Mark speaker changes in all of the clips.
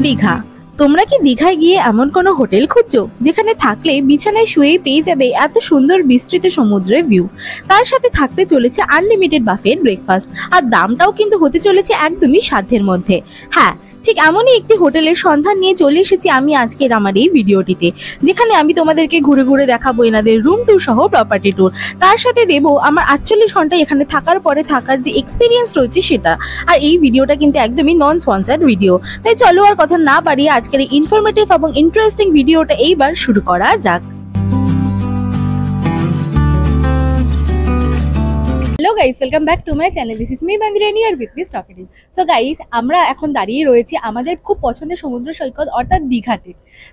Speaker 1: দীঘা। তোমরা কি দীঘায় গিয়ে এমন কোনো হোটেল খুঁজছো যেখানে থাকলে বিছানায় শুয়েই পেয়ে যাবে এত সুন্দর বিস্তৃত সমুদ্রের ভিউ, তার সাথে থাকতে চলেছে আনলিমিটেড বাফেট ব্রেকফাস্ট, আর দামটাও কিন্তু হতে চলেছে একদমই সাধ্যের মধ্যে? হ্যাঁ, ঠিক এমনই একটি হোটেলের সন্ধান নিয়ে চলে এসেছি আমি আজকের আমার এই ভিডিওটিতে, যেখানে আমি তোমাদেরকে ঘুরে ঘুরে দেখাবো এনাদের রুম ট্যুর সহ প্রপার্টি ট্যুর। তার সাথে দেবো আমার 48 ঘন্টা এখানে থাকার পরে থাকার যে এক্সপিরিয়েন্স রয়েছে সেটা। আর এই ভিডিওটা কিন্তু একদমই নন স্পন্সার্ড ভিডিও, তাই চলো আর কথা না বাড়িয়ে আজকের এই ইনফরমেটিভ এবং ইন্টারেস্টিং ভিডিওটা এইবার শুরু করা যাক। Hello guys, welcome back to my channel. This is me Bandirani আর with me talking. So guys, আমরা এখন দাঁড়িয়ে রয়েছি আমাদের খুব পছন্দের সমুদ্র সৈকত অর্থাৎ দীঘাতে।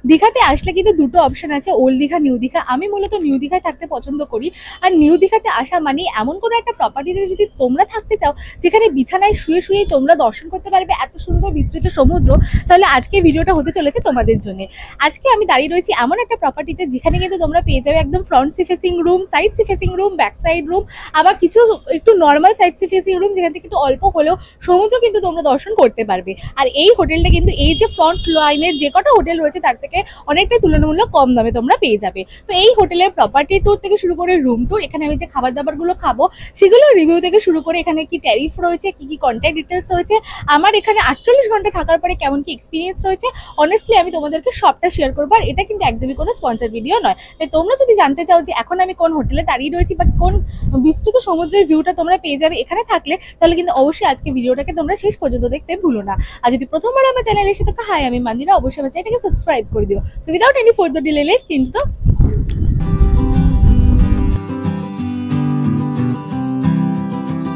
Speaker 1: দীঘাতে আসলে কিন্তু দুটো অপশন আছে, ওল্ড দীঘা, নিউ দীঘা। আমি মূলত নিউ দীঘায় থাকতে পছন্দ করি। আর নিউ দীঘাতে আসা মানে এমন কোনো একটা প্রপার্টিতে যদি তোমরা থাকতে চাও যেখানে বিছানায় শুয়ে শুয়েই তোমরা দর্শন করতে পারবে এত সুন্দর বিস্তৃত সমুদ্র, তাহলে আজকে ভিডিওটা হতে চলেছে তোমাদের জন্য। আজকে আমি দাঁড়িয়ে রয়েছি এমন একটা প্রপার্টিতে যেখানে কিন্তু তোমরা পেয়ে যাবে একদম front sea facing room, side sea facing room, back side room, আবার কিছু একটু normal side sea facing room যেখান থেকে একটু অল্প হলেও সমুদ্র কিন্তু তোমরা দর্শন করতে পারবে। আর এই হোটেলটা কিন্তু এই যে ফ্রন্ট লাইনের যে কটা হোটেল রয়েছে তার থেকে অনেকটাই তুলনামূলক কম দামে তোমরা পেয়ে যাবে। তো এই হোটেলের প্রপার্টি ট্যুর থেকে শুরু করে রুম ট্যুর, এখানে আমি যে খাবার দাবারগুলো খাবো সেগুলো রিভিউ থেকে শুরু করে এখানে কি ট্যারিফ রয়েছে, কি কন্ট্যাক্ট ডিটেলস রয়েছে, আমার এখানে 48 ঘন্টা থাকার পরে কেমন কি এক্সপিরিয়েন্স রয়েছে, অনেস্টলি আমি তোমাদেরকে সবটা শেয়ার করবো। আর এটা কিন্তু একদমই কোনো স্পন্সর ভিডিও নয়। তাই তোমরা যদি জানতে চাও যে এখন আমি কোন হোটেলে দাঁড়িয়ে রয়েছি বা কোন বিস্তৃত সমুদ্রের ভিউটা তোমরা পেয়ে যাবে এখানে থাকলে, তাহলে কিন্তু অবশ্যই আজকে ভিডিওটাকে তোমরা শেষ পর্যন্ত দেখতে ভুলো না। আর যদি প্রথমবার আমার চ্যানেলে এসে থাকো, হাই আমি মান্দিরা, অবশ্যই আমার চ্যানেলটাকে সাবস্ক্রাইব করে দিও। So without any further delay let's কিন্তু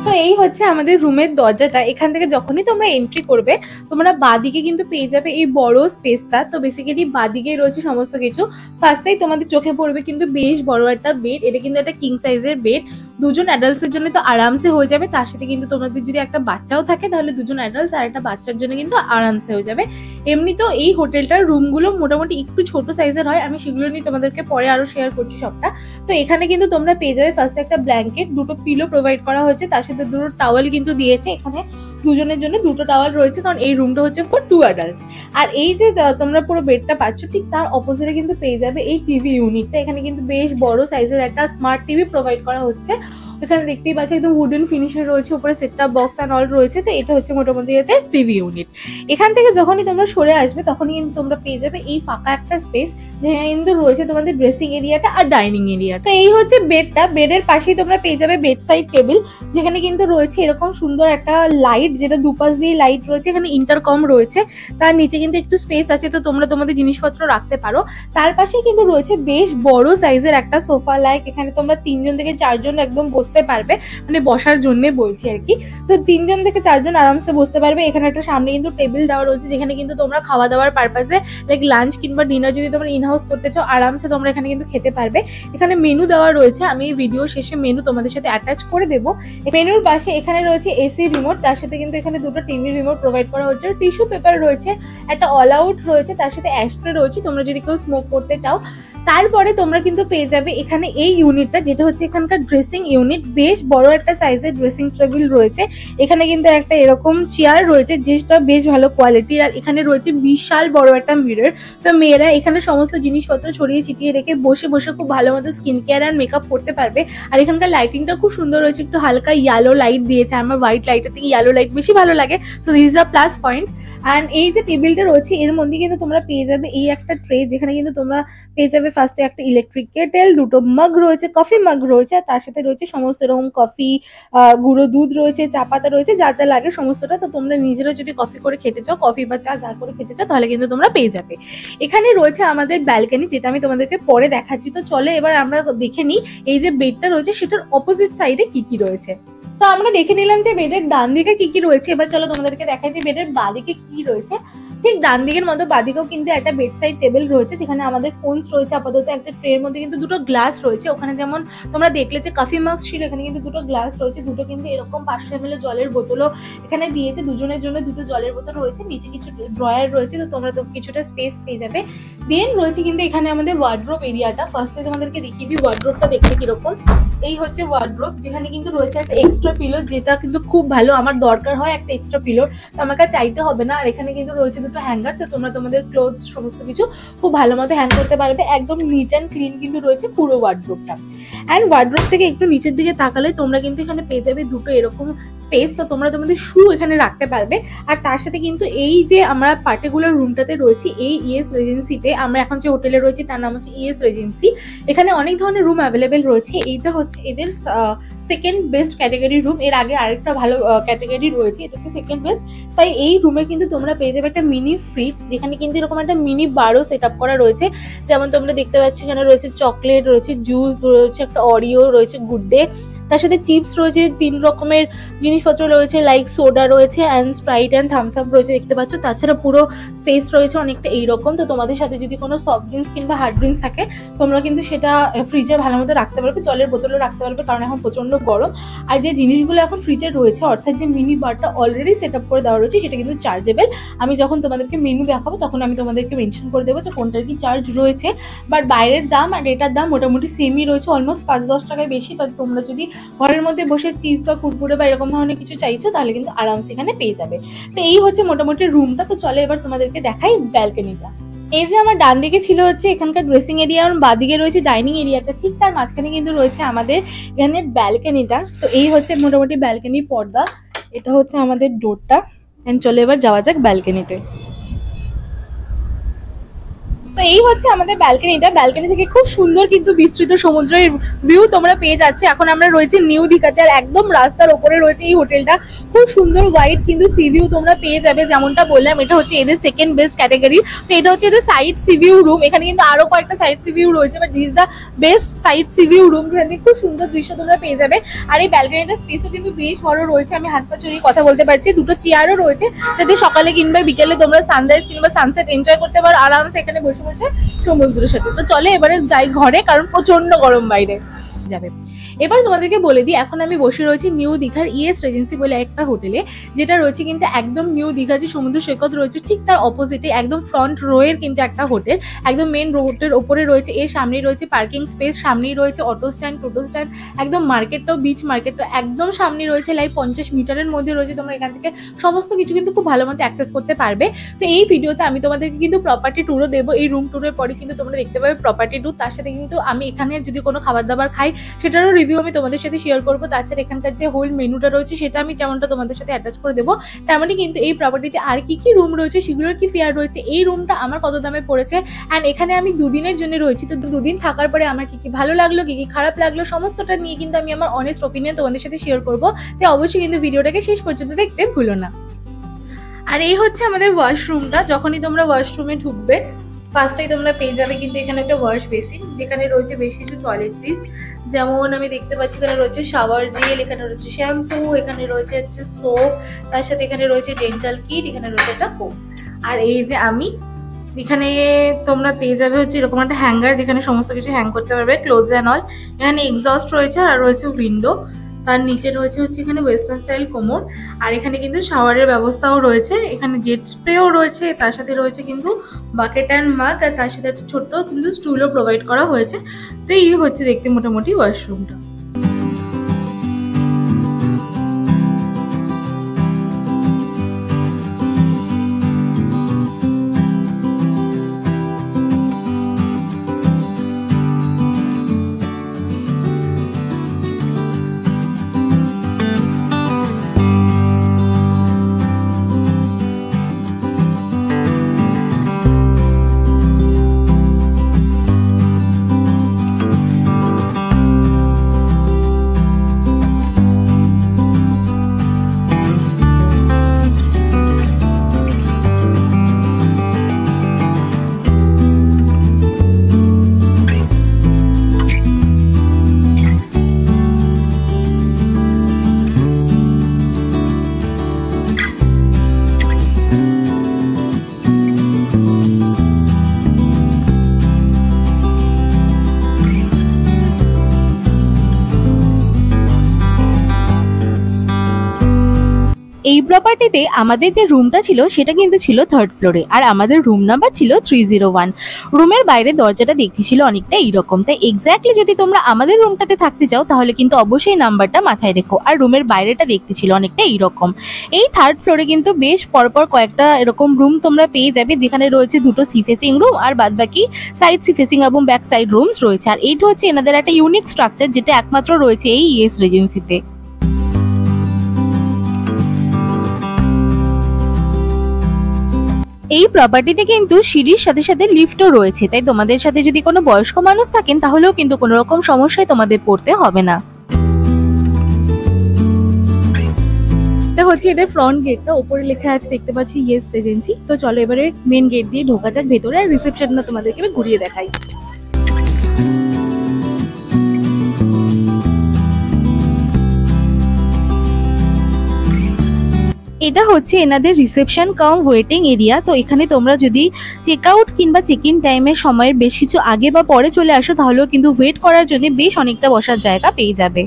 Speaker 1: তো এই হচ্ছে আমাদের রুমের দরজাটা। এখান থেকে যখনই তোমরা এন্ট্রি করবে তোমরা বাঁদিকে কিন্তু পেয়ে যাবে এই বড় স্পেসটা। তো বেসিক্যালি বাঁদিকেই রয়েছে সমস্ত কিছু। ফার্স্টেই তোমাদের চোখে পড়বে কিন্তু বেশ বড় একটা বেড। এটা কিন্তু একটা কিং সাইজের বেড, দুজন অ্যাডাল্টস এর জন্য তো আরামসে হয়ে যাবে। তার সাথে কিন্তু তোমাদের যদি একটা বাচ্চাও থাকে তাহলে দুজন অ্যাডাল্টস আর একটা বাচ্চার জন্য কিন্তু আরামসে হয়ে যাবে। এমনি তো এই হোটেলটার রুমগুলো মোটামুটি একটু ছোট সাইজের হয়, আমি সেগুলো নিয়ে তোমাদেরকে পরে আরো শেয়ার করছি সবটা। তো এখানে কিন্তু তোমরা পেয়ে যাবে ফার্স্টে একটা ব্ল্যাঙ্কেট, দুটো পিলো প্রোভাইড করা হয়েছে, তার সাথে দুটো টাওয়েল কিন্তু দিয়েছে। এখানে দুজনের জন্য দুটো টাওয়াল রয়েছে, কারণ এই রুমটা হচ্ছে ফর 2 অ্যাডাল্টস। আর এই যে তোমরা পুরো বেডটা পাচ্ছ ঠিক তার অপোজিটে কিন্তু পেয়ে যাবে এই টিভি ইউনিটটা। এখানে কিন্তু বেশ বড় সাইজের একটা স্মার্ট টিভি প্রোভাইড করা হচ্ছে। এখানে দেখতেই পাচ্ছি একদম উডেন ফিনিশার রয়েছে, উপরে সেটআপ বক্স অ্যান্ড অল রয়েছে। তো এটা হচ্ছে মোটামুটি এতে টিভি ইউনিট। এখান থেকে যখনই তোমরা সরে আসবে তখনই কিন্তু তোমরা পেয়ে যাবে এই ফাঁকা একটা স্পেস যেখানে কিন্তু রয়েছে তোমাদের ড্রেসিং এরিয়াটা আর ডাইনিং এরিয়া। তো এই হচ্ছে বেডটা, বেডের পাশেই তোমরা পেয়ে যাবে বেড সাইড টেবিল, যেখানে কিন্তু রয়েছে এরকম সুন্দর একটা লাইট, যেটা দুপাশ দিয়ে লাইট রয়েছে। এখানে ইন্টারকম রয়েছে, তার নিচে কিন্তু একটু স্পেস আছে, তো তোমরা তোমাদের জিনিসপত্র রাখতে পারো। তার পাশে কিন্তু রয়েছে বেশ বড় সাইজের একটা সোফা লাইক, এখানে তোমরা 3 জন থেকে 4 জন একদম বসতে পারবে, মানে বসার জন্য বলছি আর কি। তো 3 জন থেকে 4 জন আরামসে বসতে পারবে। এখানে একটা সামনে কিন্তু টেবিল দেওয়া রয়েছে, যেখানে কিন্তু তোমরা খাওয়া দাওয়ার পারপাসে লাইক লাঞ্চ কিংবা ডিনার যদি তোমরা ইনহাউস করতে চাও আরামসে তোমরা এখানে কিন্তু খেতে পারবে। এখানে মেনু দেওয়া রয়েছে, আমি এই ভিডিও শেষে মেনু তোমাদের সাথে অ্যাটাচ করে দেবো। মেনুর পাশে এখানে রয়েছে এসি রিমোট, তার সাথে কিন্তু এখানে দুটো টিভি রিমোট প্রোভাইড করা হচ্ছে। টিস্যু পেপার রয়েছে, একটা অল আউট রয়েছে, তার সাথে অ্যাস্ট্রে রয়েছে তোমরা যদি কেউ স্মোক করতে চাও। তারপরে তোমরা কিন্তু পেয়ে যাবে এখানে এই ইউনিটটা, যেটা হচ্ছে এখানকার ড্রেসিং ইউনিট। বেশ বড় একটা সাইজের ড্রেসিং টেবিল রয়েছে। এখানে কিন্তু একটা এরকম চেয়ার রয়েছে যেটা বেশ ভালো কোয়ালিটির। আর এখানে রয়েছে বিশাল বড় একটা মিরর। তো মেয়েরা এখানে সমস্ত জিনিসপত্র ছড়িয়ে ছিটিয়ে রেখে বসে বসে খুব ভালো মতো স্কিন কেয়ার আর মেকআপ করতে পারবে। আর এখানকার লাইটিংটা খুব সুন্দর রয়েছে, একটু হালকা ইয়েলো লাইট দিয়েছে। আমার হোয়াইট লাইটের থেকে ইয়েলো লাইট বেশি ভালো লাগে, so this is a plus point. And এই যে টেবিলটা রয়েছে এর মধ্যে কিন্তু তোমরা পেয়ে যাবে এই একটা ট্রে, যেখানে কিন্তু তোমরা পেয়ে যাবে ফার্স্টে একটা ইলেকট্রিক কেটেল, দুটো মাগ রয়েছে, কফি মাগ রয়েছে, আর তার সাথে রয়েছে সমস্ত এরকম কফি, গুঁড়ো দুধ রয়েছে, চা পাতা রয়েছে, যা যা লাগে সমস্তটা। তো তোমরা নিজেরা যদি কফি করে খেতে চাও, কফি বা চা যা করে খেতে চাও, তাহলে কিন্তু তোমরা পেয়ে যাবে। এখানে রয়েছে আমাদের ব্যালকনি, যেটা আমি তোমাদেরকে পরে দেখাচ্ছি। তো চলো এবার আমরা দেখে নিই এই যে বেডটা রয়েছে সেটার অপোজিট সাইডে কি কি রয়েছে। তো আমরা দেখে নিলাম যে বেডের ডান দিকে কি কি রয়েছে। এবার চলো তোমাদেরকে দেখাই যে বেডের বাঁ দিকে কি রয়েছে। ঠিক ডান দিকের মতো বাদিকেও কিন্তু একটা বেড সাইড টেবিল রয়েছে, যেখানে আমাদের ফোনস রয়েছে। আপাতত একটা ট্রের মধ্যে কিন্তু দুটো গ্লাস রয়েছে। ওখানে যেমন তোমরা দেখলে যে কফি মাস্ক ছিল, এখানে কিন্তু দুটো গ্লাস রয়েছে। দুটো কিন্তু এরকম 500 ml জলের বোতলও এখানে দিয়েছে, দুজনের জন্য দুটো জলের বোতল রয়েছে। নিচে কিছু ড্রয়ার রয়েছে, তো তোমরা তো কিছুটা স্পেস পেয়ে যাবে। দেন রয়েছে কিন্তু এখানে আমাদের ওয়ার্ড্রোব এরিয়াটা। ফার্স্টে তোমাদেরকে দেখিয়ে দিই ওয়ার্ড্রোবটা দেখতে কিরকম। এই হচ্ছে ওয়ার্ড্রোব, যেখানে কিন্তু রয়েছে একটা এক্সট্রা পিলো, যেটা কিন্তু খুব ভালো, আমার দরকার হয় একটা এক্সট্রা পিলোর, তো আমাকে চাইতে হবে না। আর এখানে কিন্তু রয়েছে দুটো হ্যাঙ্গার, তো তোমরা তোমাদের ক্লোথস সমস্ত কিছু খুব ভালো মতো হ্যাং করতে পারবে। একদম নিট অ্যান্ড ক্লিন কিন্তু রয়েছে পুরো ওয়ার্ড্রোবটা। অ্যান্ড ওয়ার্ড্রোব থেকে একটু নিচের দিকে তাকালে তোমরা কিন্তু এখানে পেয়ে যাবে দুটো এরকম স্পেস, তো তোমরা তোমাদের শু এখানে রাখতে পারবে। আর তার সাথে কিন্তু এই যে আমরা পার্টিকুলার রুমটাতে রয়েছি, এই ইএস রেজেন্সিতে, আমরা এখন যে হোটেলে রয়েছি তার নাম হচ্ছে ইএস রেজেন্সি। এখানে অনেক ধরনের রুম অ্যাভেলেবেল রয়েছে। এইটা হচ্ছে এদের সেকেন্ড বেস্ট ক্যাটাগরি রুম। এর আগে আরেকটা ভালো ক্যাটাগরি রয়েছে, এটা হচ্ছে সেকেন্ড বেস্ট। তাই এই রুমে কিন্তু তোমরা পেয়ে যাবে একটা মিনি ফ্রিজ, যেখানে কিন্তু এরকম একটা মিনি বারও সেট আপ করা রয়েছে। যেমন তোমরা দেখতে পাচ্ছ এখানে রয়েছে চকলেট, রয়েছে জুস, রয়েছে একটা অরিও, রয়েছে গুড ডে, তার সাথে চিপস রয়েছে, 3 রকমের জিনিসপত্র রয়েছে, লাইক সোডা রয়েছে and Sprite and Thums Up রয়েছে, দেখতে পাচ্ছ। তাছাড়া পুরো স্পেস রয়েছে অনেকটা এইরকম। তো তোমাদের সাথে যদি কোনো সফট ড্রিঙ্কস কিংবা হার্ড ড্রিঙ্কস থাকে, তোমরা কিন্তু সেটা ফ্রিজে ভালো মতো রাখতে পারবে, জলের বোতলও রাখতে পারবে, কারণ এখন প্রচন্ড গরম। আর যে জিনিসগুলো এখন ফ্রিজে রয়েছে, অর্থাৎ যে মিনি বারটা অলরেডি সেট আপ করে দেওয়া রয়েছে, সেটা কিন্তু চার্জেবল। আমি যখন তোমাদেরকে মেনু দেখাবো তখন আমি তোমাদেরকে মেনশন করে দেবো যে কোনটার কি চার্জ রয়েছে। বাট বাইরের দাম আর এটার দাম মোটামুটি সেমই রয়েছে, অলমোস্ট 5-10 টাকায় বেশি। তো তোমরা যদি ঘরের মধ্যে বসে চিজ বা কুরকুরে বা এরকম ধরনের কিছু চাইছো, তাহলে কিন্তু আরামসে এখানে পেয়ে যাবে। তো এই হচ্ছে মোটামুটি রুমটা। তো চলো এবার তোমাদেরকে দেখাই ব্যালকনিটা। এই যে আমার ডান দিকে ছিল হচ্ছে এখানকার ড্রেসিং এরিয়া, আর বাঁ দিকে রয়েছে ডাইনিং এরিয়াটা, ঠিক তার মাঝখানে কিন্তু রয়েছে আমাদের এখানে ব্যালকনিটা। তো এই হচ্ছে মোটামুটি ব্যালকনি পর্দা, এটা হচ্ছে আমাদের ডোরটা। এন্ড চলো এবার যাওয়া যাক ব্যালকনিতে। তো এই হচ্ছে আমাদের ব্যালকনিটা। ব্যালকনি থেকে খুব সুন্দর কিন্তু বিস্তৃত সমুদ্রের ভিউ তোমরা পেয়ে যাচ্ছে। এখন আমরা রয়েছে নিউ দীঘাতে, আর একদম রাস্তার ওপরে রয়েছে এই হোটেলটা। খুব সুন্দর ওয়াইড কিন্তু সি ভিউ তোমরা পেয়ে যাবে। যেমনটা বললাম, এটা হচ্ছে এদের সেকেন্ড বেস্ট ক্যাটাগরি। তো এটা হচ্ছে এদের সাইড সি ভিউ রুম। এখানে কিন্তু আরো কয়েকটা সাইড সি ভিউ রয়েছে, but this the best side sea view room, যেখানে খুব সুন্দর দৃশ্য তোমরা পেয়ে যাবে। আর এই ব্যালকনিটা স্পেসও কিন্তু বেশ বড় রয়েছে, আমি হাত পা চড়িয়ে কথা বলতে পারছি। দুটো চেয়ারও রয়েছে, যাতে সকালে কিংবা বিকেলে তোমরা সানরাইজ কিংবা সানসেট এনজয় করতে পারো আরামসে এখানে বসে বসে সমুদ্রের সাথে। তো চলে এবারে যাই ঘরে, কারণ প্রচন্ড গরম বাইরে যাবে। এবার তোমাদেরকে বলে দিই, এখন আমি বসে রয়েছি নিউ দীঘার ইএস রেজেন্সি বলে একটা হোটেলে, যেটা রয়েছে কিন্তু একদম নিউ দীঘা যে সমুদ্র সৈকত রয়েছে ঠিক তার অপোজিটে, একদম ফ্রন্ট রোয়ের কিন্তু একটা হোটেল, একদম মেন রোডের ওপরে রয়েছে। এর সামনেই রয়েছে পার্কিং স্পেস, সামনেই রয়েছে অটো স্ট্যান্ড, টোটো স্ট্যান্ড, একদম মার্কেটটাও, বিচ মার্কেটটাও একদম সামনে রয়েছে, লাইক 50 মিটারের মধ্যে রয়েছে। তোমরা এখান থেকে সমস্ত কিছু কিন্তু খুব ভালো মতো অ্যাক্সেস করতে পারবে। তো এই ভিডিওতে আমি তোমাদেরকে কিন্তু প্রপার্টি ট্যুরও দেবো। এই রুম ট্যুরের পরে কিন্তু তোমরা দেখতে পাবে প্রপার্টি ট্যুর, তার সাথে কিন্তু আমি এখানে যদি কোনো খাবার দাবার খাই সেটারও রিভিউ আমি তোমাদের সাথে শেয়ার করবো। তাছাড়া এখানকার যে হোল মেনুটা রয়েছে সেটা আমি যেমনটা তোমাদের সাথে অ্যাটাচ করে দেবো, তেমনই কিন্তু এই প্রপার্টিতে আর কি কি রুম রয়েছে, সেগুলোর কি ফেয়ার রয়েছে, এই রুমটা আমার কত দামে পড়েছে, অ্যান্ড এখানে আমি 2 দিনের জন্য রয়েছি। তো 2 দিন থাকার পরে আমার কি কি ভালো লাগলো, কি কি খারাপ লাগলো, সমস্তটা নিয়ে কিন্তু আমি আমার অনেস্ট ওপিনিয়ন তোমাদের সাথে শেয়ার করবো। তাই অবশ্যই কিন্তু ভিডিওটাকে শেষ পর্যন্ত দেখতে ভুলো না। আর এই হচ্ছে আমাদের ওয়াশরুমটা। যখনই তোমরা ওয়াশরুমে ঢুকবে, ফার্স্টেই তোমরা পেয়ে যাবে কিন্তু এখানে একটা ওয়াশ বেসিন, যেখানে রয়েছে বেশ কিছু টয়লেট্রিজ। যেমন আমি দেখতে পাচ্ছি এখানে রয়েছে শাওয়ার জেল, এখানে রয়েছে শ্যাম্পু, এখানে রয়েছে হচ্ছে সোপ, তার সাথে এখানে রয়েছে ডেন্টাল কিট, এখানে রয়েছে একটা কোম। আর এই যে আমি এখানে তোমরা পেয়ে যাবে হচ্ছে এরকম একটা হ্যাঙ্গার, যেখানে সমস্ত কিছু হ্যাং করতে পারবে, ক্লোথস অ্যান্ড অল। এখানে এক্সস্ট রয়েছে আর রয়েছে উইন্ডো, তার নিচে রয়েছে হচ্ছে এখানে ওয়েস্টার্ন স্টাইল কোমর। আর এখানে কিন্তু শাওয়ারের ব্যবস্থাও রয়েছে, এখানে জেট স্প্রেও রয়েছে, তার সাথে রয়েছে কিন্তু বাকেট অ্যান্ড মাগ, আর তার সাথে একটা ছোট্ট কিন্তু স্টুলও প্রোভাইড করা হয়েছে। তো এই হচ্ছে দেখতে মোটামুটি ওয়াশরুমটা। প্রপার্টিতে আমাদের যে রুমটা ছিল সেটা কিন্তু ছিল 3rd ফ্লোরে, আর আমাদের রুম নাম্বার ছিল 301। রুমের বাইরে দরজাটা দেখতে ছিল অনেকটা এইরকম। তাই এক্স্যাক্টলি যদি তোমরা আমাদের রুমটাতে থাকতে চাও তাহলে কিন্তু অবশ্যই নাম্বারটা মাথায় রেখো। আর রুমের বাইরেটা দেখতে ছিল অনেকটা এইরকম। এই 3rd ফ্লোরে কিন্তু বেশ পরপর কয়েকটা এরকম রুম তোমরা পেয়ে যাবে, যেখানে রয়েছে 2টো সি ফেসিং রুম আর বাদবাকি সাইড সি ফেসিং এবং ব্যাক সাইড রুমস রয়েছে। আর এইটা হচ্ছে এনাদের একটা ইউনিক স্ট্রাকচার, যেটা একমাত্র রয়েছে এই ইএস রিজেন্সিতে। এই প্রপার্টিতে কিন্তু সিঁড়ির সাথে সাথে লিফটও রয়েছে, তাই তোমাদের সাথে যদি কোনো বয়স্ক মানুষ থাকেন তাহলেও কিন্তু কোনো রকম সমস্যায় তোমাদের পড়তে হবে না। এটা হচ্ছে এদের ফ্রন্ট গেটটা, উপরে লেখা আছে দেখতে পাচ্ছি ইয়েস রেজেন্সি। তো চলো এবারে মেন গেট দিয়ে ঢোকা যাক ভেতরে, আর রিসেপশনটা তোমাদেরকে আমি ঘুরিয়ে দেখাই। এটা হচ্ছে এনাদের রিসেপশন কাম ওয়েটিং এরিয়া। তো এখানে তোমরা যদি চেক আউট কিংবা চেক ইন টাইমের সময়ের বেশ কিছু আগে বা পরে চলে আসো তাহলেও কিন্তু ওয়েট করার জন্য বেশ অনেকটা বসার জায়গা পেয়ে যাবে।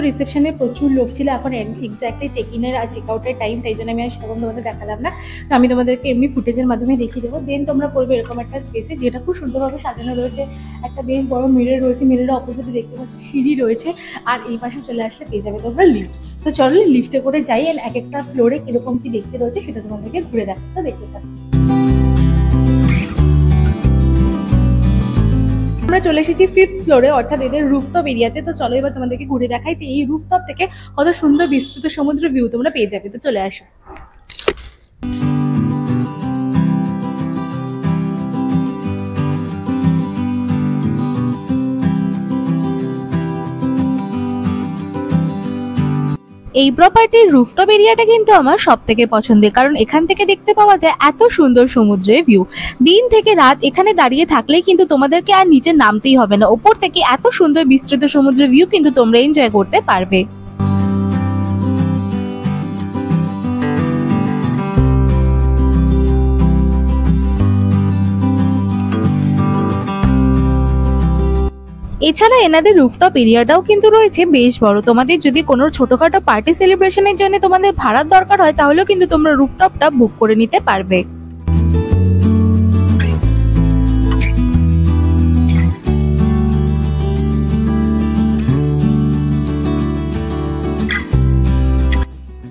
Speaker 1: রিসেপশনে প্রচুর লোক ছিল, এখন এক্স্যাক্টলি চেক ইনের আর চেক আউটের টাইম, তাই জন্য আমি আর সেরকম তোমাদের দেখালাম না। তো আমি তোমাদেরকে এমনি ফুটেজের মাধ্যমে দেখিয়ে দেবো। দেন তোমরা পড়বে এরকম একটা স্পেসে, যেটা খুব সুন্দরভাবে সাজানো রয়েছে। একটা বেশ বড় মিরর রয়েছে, মিররের অপোজিটে দেখতে পাচ্ছি সিঁড়ি রয়েছে, আর এই পাশে চলে আসলে পেয়ে যাবে তোমরা লিফট। তো চলো লিফটে করে যাই, এক একটা ফ্লোরে কিরকম কি দেখতে রয়েছে সেটা তোমাদেরকে ঘুরে দেখাচ্ছি, দেখতে থাকো। আমরা চলে এসেছি 5th ফ্লোরে, অর্থাৎ এদের রুফটপ এরিয়াতে। তো চলো এবার তোমাদেরকে ঘুরে দেখাই যে এই রুফটপ থেকে কত সুন্দর বিস্তৃত সমুদ্র ভিউ তোমরা পেয়ে যাবে। তো চলে আসো। এই প্রপার্টির রুফটপ এরিয়াটা কিন্তু আমার সবথেকে পছন্দের, কারণ এখান থেকে দেখতে পাওয়া যায় এত সুন্দর সমুদ্রের ভিউ। দিন থেকে রাত এখানে দাঁড়িয়ে থাকলেই কিন্তু তোমাদেরকে আর নিচে নামতেই হবে না, ওপর থেকে এত সুন্দর বিস্তৃত সমুদ্রের ভিউ কিন্তু তোমরা এনজয় করতে পারবে। এছাড়া এনাদের রুফটপ এরিয়াটাও কিন্তু রয়েছে বেশ বড়। তোমাদের যদি কোনো ছোটখাটো পার্টি সেলিব্রেশনের জন্য তোমাদের ভাড়ার দরকার হয় তাহলেও কিন্তু তোমরা রুফটপটা বুক করে নিতে পারবে।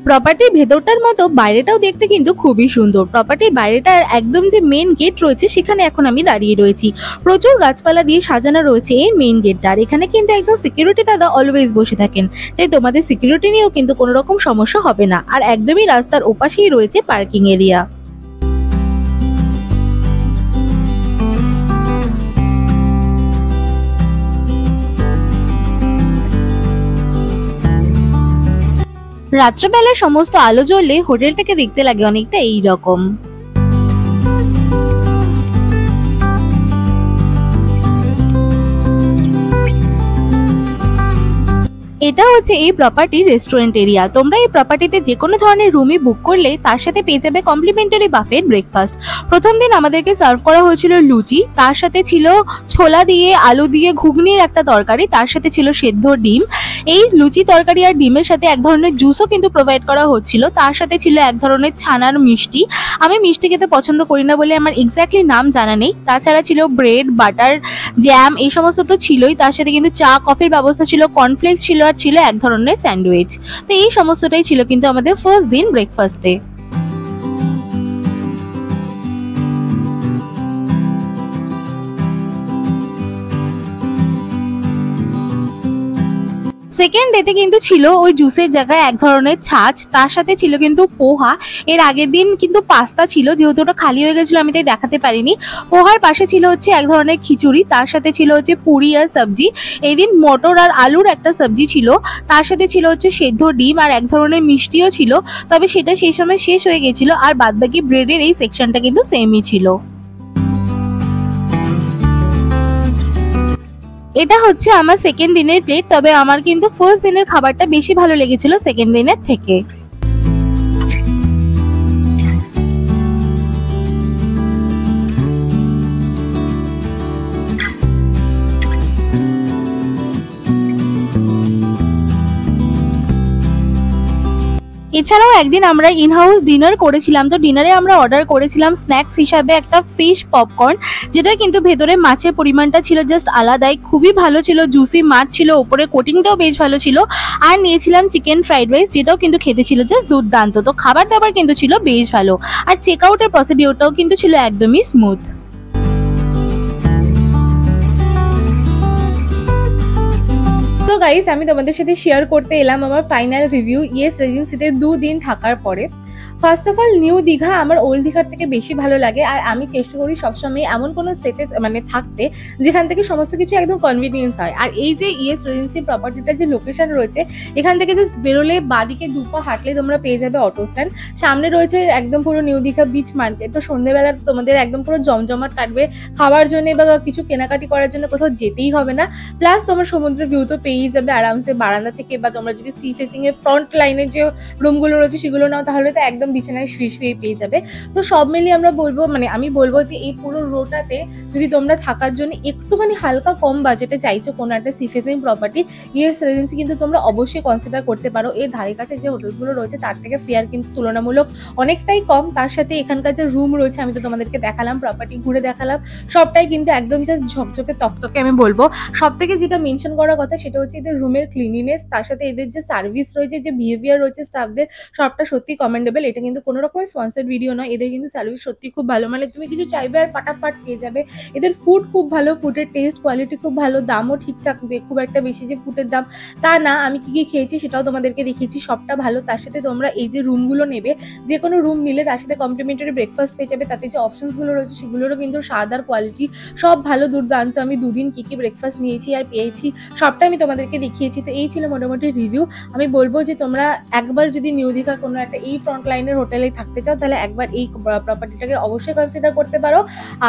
Speaker 1: প্রপার্টির ভেতরটার মতো বাইরেটাও দেখতে কিন্তু খুবই সুন্দর। প্রপার্টির বাইরেটার একদম যে মেন গেট রয়েছে সেখানে এখন আমি দাঁড়িয়ে রয়েছি। প্রচুর গাছপালা দিয়ে সাজানো রয়েছে এই মেন গেটটা, আর এখানে কিন্তু একজন সিকিউরিটি দাদা অলওয়েজ বসে থাকেন, তাই তোমাদের সিকিউরিটি নিয়েও কিন্তু কোনো রকম সমস্যা হবে না। আর একদমই রাস্তার ওপাশেই রয়েছে পার্কিং এরিয়া। রাত্রেবেলা সমস্ত আলো জ্বললে হোটেলটাকে দেখতে লাগে অনেকটা এইরকম। এটা হচ্ছে এই প্রপার্টির রেস্টুরেন্ট এরিয়া। তোমরা এই প্রপার্টিতে যে কোনো ধরনের রুমই বুক করলে তার সাথে পেয়ে যাবে কমপ্লিমেন্টারি বাফেট ব্রেকফাস্ট। প্রথম দিন আমাদেরকে সার্ভ করা হয়েছিল লুচি, তার সাথে ছিল ছোলা দিয়ে আলু দিয়ে ঘুগনির একটা তরকারি, তার সাথে ছিল সেদ্ধ ডিম। এই লুচি তরকারি আর ডিমের সাথে এক ধরনের জুসও কিন্তু প্রোভাইড করা হচ্ছিল, তার সাথে ছিল এক ধরনের ছানার মিষ্টি। আমি মিষ্টি খেতে পছন্দ করি না বলে আমার এক্স্যাক্টলি নাম জানা নেই। তাছাড়া ছিল ব্রেড, বাটার, জ্যাম, এই সমস্ত তো ছিলই, তার সাথে কিন্তু চা কফির ব্যবস্থা ছিল, কর্নফ্লেক্স ছিল, আর ছিল এক ধরনের স্যান্ডউইচ। তো এই সমস্তটাই ছিল কিন্তু আমাদের ফার্স্ট দিন ব্রেকফাস্টে। সেকেন্ড ডেতে কিন্তু ছিল ওই জুসের জায়গায় এক ধরনের ছাঁচ, তার সাথে ছিল কিন্তু পোহা। এর আগের দিন কিন্তু পাস্তা ছিল, যেহেতু ওটা খালি হয়ে গেছিলো আমি তাই দেখাতে পারিনি। পোহার পাশে ছিল হচ্ছে এক ধরনের খিচুড়ি, তার সাথে ছিল হচ্ছে পুরি আর সবজি। এই দিন মটর আর আলুর একটা সবজি ছিল, তার সাথে ছিল হচ্ছে সেদ্ধ ডিম আর এক ধরনের মিষ্টিও ছিল, তবে সেটা সেই সময় শেষ হয়ে গেছিল। আর বাদবাকি ব্রেডের এই সেকশনটা কিন্তু সেমই ছিল। এটা হচ্ছে আমার সেকেন্ড দিনের প্লেট, তবে আমার কিন্তু ফার্স্ট দিনের খাবারটা বেশি ভালো লেগেছিল সেকেন্ড দিনের থেকে। এছাড়াও একদিন আমরা ইনহাউস ডিনার করেছিলাম, তো ডিনারে আমরা অর্ডার করেছিলাম স্ন্যাক্স হিসাবে একটা ফিশ পপকর্ন, যেটা কিন্তু ভেতরে মাছের পরিমাণটা ছিল জাস্ট আলাদাই, খুবই ভালো ছিল, জুসি মাছ ছিল, ওপরে কোটিংটাও বেশ ভালো ছিল। আর নিয়েছিলাম চিকেন ফ্রাইড রাইস, যেটাও কিন্তু খেতে ছিল জাস্ট দুর্দান্ত। তো খাবার দাবার কিন্তু ছিল বেশ ভালো, আর চেক আউটের প্রসিডিওরটাও কিন্তু ছিল একদমই স্মুথ। তো গাইস, আমি তোমাদের সাথে শেয়ার করতে এলাম আমার ফাইনাল রিভিউ ইয়েস রেজেন্সিতে 2 দিন থাকার পরে। First of all new Digha আমার ওল্ড দীঘার থেকে বেশি ভালো লাগে, আর আমি চেষ্টা করি সবসময় এমন কোনো স্টেটে মানে থাকতে যেখান থেকে সমস্ত কিছু একদম কনভিনিয়েন্স হয়। আর এই যে ইয়েস রেজেন্সি প্রপার্টিটার যে লোকেশন রয়েছে, এখান থেকে জাস্ট বেরোলে বাদিকে 2 পা হাঁটলে তোমরা পেয়ে যাবে অটো স্ট্যান্ড, সামনে রয়েছে একদম পুরো নিউ দীঘা বিচ মার্কেট। তো সন্ধ্যেবেলা তোমাদের একদম পুরো জমজমাট কাটবে, খাওয়ার জন্য বা কিছু কেনাকাটি করার জন্য কোথাও যেতেই হবে না। প্লাস তোমার সমুদ্রের ভিউ তো পেয়েই যাবে আরামসে বারান্দা থেকে, বা তোমরা যদি সি ফেসিং এর ফ্রন্ট লাইনের যে রুমগুলো রয়েছে সেগুলো নাও, তাহলে তো একদম বিছানায় শুয়ে পেয়ে যাবে। তো সব মিলিয়ে আমরা বলবো, মানে আমি বলবো যে এই পুরো রোটাতে যদি তোমরা থাকার জন্য একটুখানি হালকা কম বাজেটে চাইছো কোনো একটা sea facing property, yes Regency কিন্তু তোমরা অবশ্যই কনসিডার করতে পারো। এর ধারে কাছে যে হোটেলগুলো রয়েছে তার থেকে ফেয়ার কিন্তু তুলনামূলক অনেকটাই কম। তার সাথে এখানকার যে রুম রয়েছে আমি তো তোমাদেরকে দেখালাম, প্রপার্টি ঘুরে দেখালাম, সবটাই কিন্তু একদম জাস্ট ঝকঝকে তকতকে। আমি বলবো সব থেকে যেটা মেনশন করার কথা সেটা হচ্ছে এদের রুমের ক্লিনিনেস, তার সাথে এদের যে সার্ভিস রয়েছে, যে বিহেভিয়ার রয়েছে স্টাফদের, সবটা সত্যি কমেন্ডেবল। এটা কিন্তু কোনো রকমের স্পন্সর্ড ভিডিও নয়, এদের কিন্তু সার্ভিস সত্যি খুব ভালো, মানে তুমি কিছু চাইবে আর পাটাপাট পেয়ে যাবে। এদের ফুড খুব ভালো, ফুডের টেস্ট কোয়ালিটি খুব ভালো, দামও ঠিকঠাক, খুব একটা বেশি যে ফুডের দাম তা না। আমি কি কি খেয়েছি সেটাও তোমাদেরকে দেখিয়েছি, সবটা ভালো। তার সাথে তোমরা এই যে রুমগুলো নেবে, যে কোনো রুম নিলে তার সাথে কমপ্লিমেন্টারি ব্রেকফাস্ট পেয়ে যাবে, তাতে যে অপশনসগুলো রয়েছে সেগুলোরও কিন্তু স্বাদ আর কোয়ালিটি সব ভালো, দুর্দান্ত। আমি 2 দিন কি কি ব্রেকফাস্ট নিয়েছি আর পেয়েছি সবটা আমি তোমাদেরকে দেখিয়েছি। তো এই ছিল মোটামুটি রিভিউ। আমি বলবো যে তোমরা একবার যদি নিউ দীঘার কোনো একটা এই ফ্রন্ট লাইনের হোটেলে থাকতে চাও, তাহলে একবার এই প্রপার্টিটাকে অবশ্যই কনসিডার করতে পারো।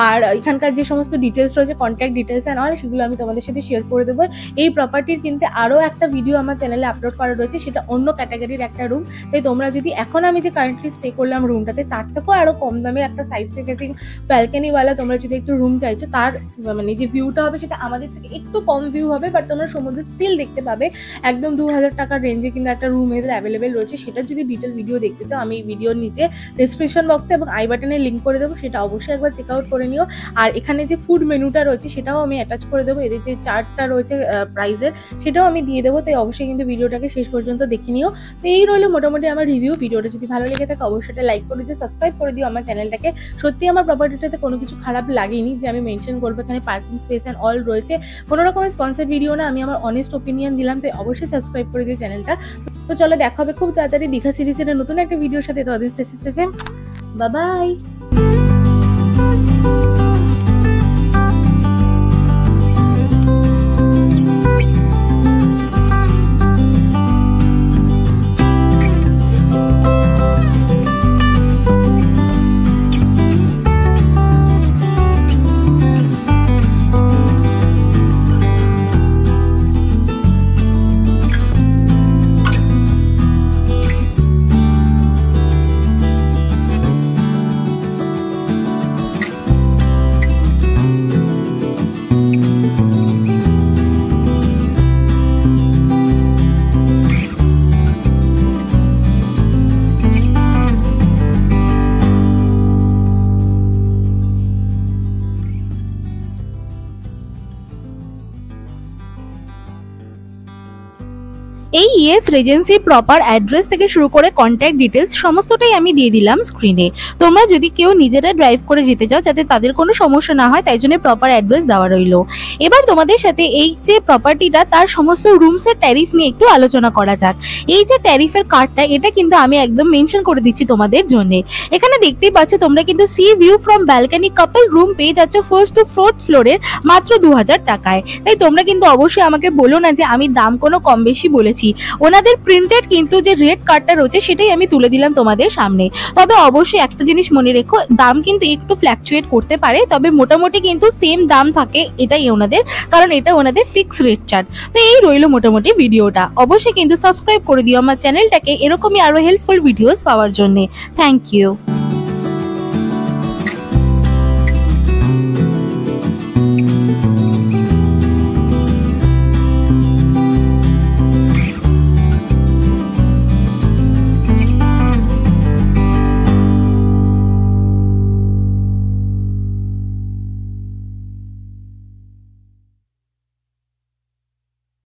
Speaker 1: আর এখানকার যে সমস্ত ডিটেলস রয়েছে, কন্ট্যাক্ট ডিটেলস অ্যান্ড অল, সেগুলো আমি তোমাদের সাথে শেয়ার করে দেবো। এই প্রপার্টির কিন্তু আরও একটা ভিডিও আমার চ্যানেলে আপলোড করা রয়েছে, সেটা অন্য ক্যাটাগরির একটা রুম। তাই তোমরা যদি এখন আমি যে কারেন্টলি স্টে করলাম রুমটাতে, তার থেকেও আরও কম দামে একটা সাইড ফেসিং ব্যালকানিওয়ালা তোমরা যদি একটু রুম চাইছো, তার মানে যে ভিউটা হবে সেটা আমাদের থেকে একটু কম ভিউ হবে, বাট তোমরা সমুদ্র স্টিল দেখতে পাবে। একদম 2000 টাকার রেঞ্জে কিন্তু একটা রুম এদের অ্যাভেলেবেল রয়েছে। সেটা যদি ডিটেল ভিডিও দেখতে চাও, আমি এই ভিডিওর নিচে ডিসক্রিপশন বক্সে এবং আই বাটনে লিঙ্ক করে দেবো, সেটা অবশ্যই একবার চেক আউট করে নিও। আর এখানে যে ফুড মেনুটা রয়েছে সেটাও আমি অ্যাটাচ করে দেবো, এদের যে চার্টটা রয়েছে প্রাইসের সেটাও আমি দিয়ে দেবো। তাই অবশ্যই কিন্তু ভিডিওটাকে শেষ পর্যন্ত দেখে নিও। তো এই রইলো মোটামুটি আমার রিভিউ। ভিডিওটা যদি ভালো লেগে থাকে অবশ্যই লাইক করে দিও, সাবস্ক্রাইব করে দিও আমার চ্যানেলটাকে। সত্যি আমার প্রপার্টিটাতে কোনো কিছু খারাপ লাগেনি, যে আমি মেনশন করবো এখানে পার্কিং স্পেস অ্যান্ড অল রয়েছে, কোনো রকমের স্পন্সর ভিডিও না, আমি আমার অনেস্ট ওপিনিয়ন দিলাম। তাই অবশ্যই সাবস্ক্রাইব করে দিও চ্যানেলটা। তো চলো দেখা হবে খুব তাড়াতাড়ি দীঘা সিরিজের নতুন একটা ভিডিওর সাথে। তো বাই বাই। এই ইয়েস রেজেন্সির প্রপার অ্যাড্রেস থেকে শুরু করে কন্ট্যাক্ট ডিটেলস সমস্তটাই আমি দিয়ে দিলাম স্ক্রিনে। তোমরা যদি কেউ নিজেরা ড্রাইভ করে যেতে চাও যাতে তাদের কোনো সমস্যা না হয়, তাই জন্য প্রপার অ্যাড্রেস দেওয়া রইলো। এবার তোমাদের সাথে এই যে প্রপার্টিটা তার সমস্ত রুমসের ট্যারিফ নিয়ে একটু আলোচনা করা যাক। এই যে ট্যারিফের কার্ডটা, এটা কিন্তু আমি একদম মেনশন করে দিচ্ছি তোমাদের জন্য। এখানে দেখতেই পাচ্ছ তোমরা কিন্তু C view from balcony couple room পেয়ে যাচ্ছ 1st to 4th ফ্লোরের মাত্র 2000 টাকায়। তাই তোমরা কিন্তু অবশ্যই আমাকে বলো না যে আমি দাম কোনো কম বেশি বলেছি। ওনাদের প্রিন্টেড কিন্তু যে রেড কার্ডটা রয়েছে সেটাই আমি তুলে দিলাম তোমাদের সামনে। তবে অবশ্যই একটা জিনিস মনে রেখো, দাম কিন্তু একটু ফ্ল্যাকচুয়েট করতে পারে, তবে মোটামুটি কিন্তু সেম দাম থাকে এটাই ওনাদের, কারণ এটা ওনাদের ফিক্স রেট চার্ট। তো এই রইলো মোটামুটি ভিডিওটা। অবশ্যই কিন্তু সাবস্ক্রাইব করে দিও আমার চ্যানেলটাকে এরকমই আরো হেল্পফুল ভিডিওস পাওয়ার জন্য। Thank you.